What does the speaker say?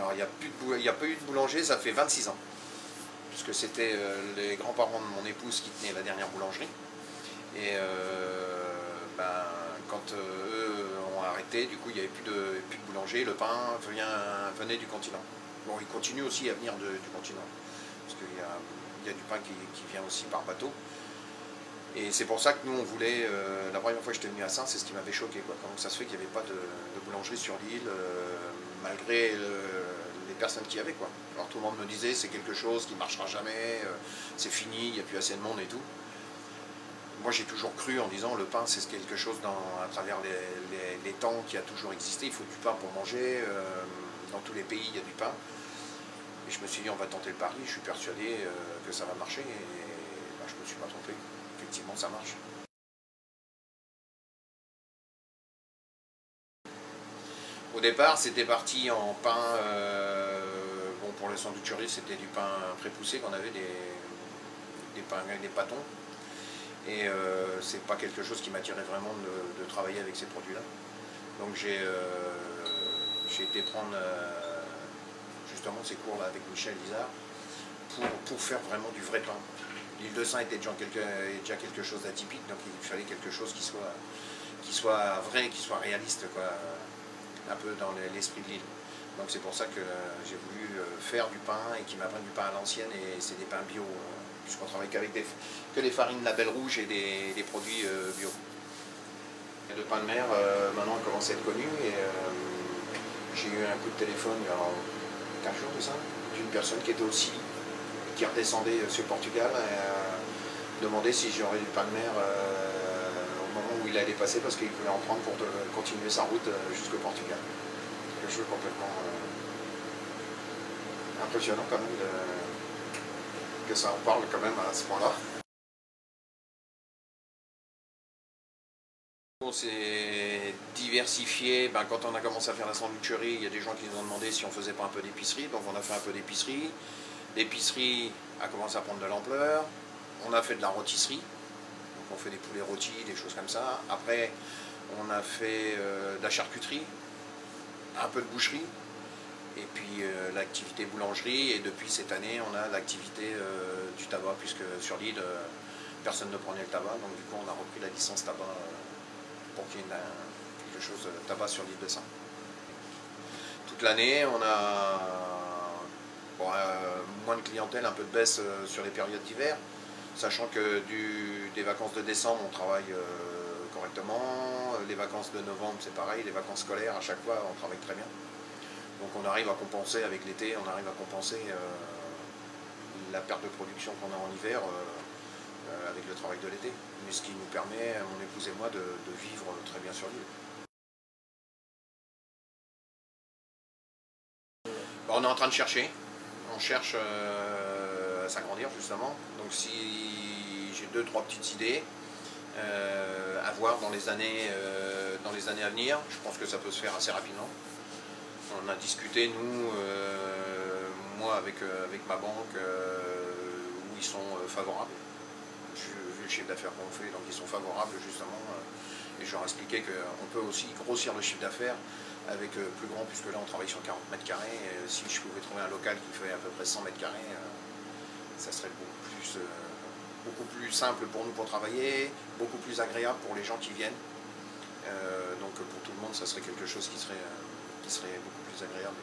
Alors il n'y a pas eu de boulanger, ça fait 26 ans. Puisque c'était les grands-parents de mon épouse qui tenaient la dernière boulangerie. Et quand eux ont arrêté, du coup il n'y avait plus de boulanger, le pain venait du continent. Bon, il continue aussi à venir du continent, parce qu'il y a du pain qui vient aussi par bateau. Et c'est pour ça que nous on voulait, la première fois que j'étais venu à Saintes, c'est ce qui m'avait choqué, quoi. Comment ça se fait qu'il n'y avait pas de boulangerie sur l'île, malgré les personnes qui y avaient, quoi. Alors tout le monde me disait c'est quelque chose qui ne marchera jamais, c'est fini, il n'y a plus assez de monde et tout. Moi j'ai toujours cru en disant le pain c'est quelque chose à travers les temps qui a toujours existé, il faut du pain pour manger, dans tous les pays il y a du pain. Et je me suis dit on va tenter le pari, je suis persuadé que ça va marcher et je ne me suis pas trompé, effectivement ça marche. Au départ c'était parti en pain, bon pour les sandwicheries c'était du pain prépoussé qu'on avait, des pâtons. Et c'est pas quelque chose qui m'attirait vraiment de travailler avec ces produits-là. Donc j'ai été prendre justement ces cours-là avec Michel Lizard pour faire vraiment du vrai pain. L'île de Saint était déjà quelque chose d'atypique, donc il fallait quelque chose qui soit vrai, qui soit réaliste, quoi, un peu dans l'esprit de l'île. Donc c'est pour ça que j'ai voulu faire du pain et qui m'apprenne du pain à l'ancienne, et c'est des pains bio. Puisqu'on travaille qu'avec que des farines label rouge et des produits bio. Le pain de mer, maintenant, commence à être connu, et j'ai eu un coup de téléphone il y a 15 jours de ça, d'une personne qui était au Chili, qui redescendait sur le Portugal, et demandait si j'aurais du pain de mer au moment où il allait passer, parce qu'il voulait en prendre pour continuer sa route jusqu'au Portugal. Quelque chose complètement impressionnant quand même, que ça en parle quand même à ce point-là. On s'est diversifié, quand on a commencé à faire la sandwicherie, il y a des gens qui nous ont demandé si on faisait pas un peu d'épicerie, donc on a fait un peu d'épicerie. L'épicerie a commencé à prendre de l'ampleur, on a fait de la rôtisserie, donc on fait des poulets rôtis, des choses comme ça. Après on a fait de la charcuterie, un peu de boucherie, et puis l'activité boulangerie, et depuis cette année on a l'activité du tabac, puisque sur l'île personne ne prenait le tabac, donc du coup on a repris la licence tabac pour qu'il y ait quelque chose de tabac sur l'île de Saint. Toute l'année on a moins de clientèle, un peu de baisse sur les périodes d'hiver, sachant que des vacances de décembre on travaille correctement, les vacances de novembre c'est pareil, les vacances scolaires à chaque fois on travaille très bien. Donc on arrive à compenser avec l'été, on arrive à compenser la perte de production qu'on a en hiver avec le travail de l'été. Mais ce qui nous permet, mon épouse et moi, de vivre très bien sur l'île. On est en train de chercher, on cherche à s'agrandir justement. Donc si j'ai 2-3 petites idées à voir dans les années à venir, je pense que ça peut se faire assez rapidement. On a discuté, nous, moi avec ma banque, où ils sont favorables. Vu le chiffre d'affaires qu'on fait, donc ils sont favorables justement. Et je leur ai expliqué qu'on peut aussi grossir le chiffre d'affaires avec plus grand, puisque là on travaille sur 40 mètres carrés. Et si je pouvais trouver un local qui fait à peu près 100 mètres carrés, ça serait beaucoup plus simple pour nous pour travailler, beaucoup plus agréable pour les gens qui viennent. Donc pour tout le monde, ça serait quelque chose qui serait beaucoup plus agréable.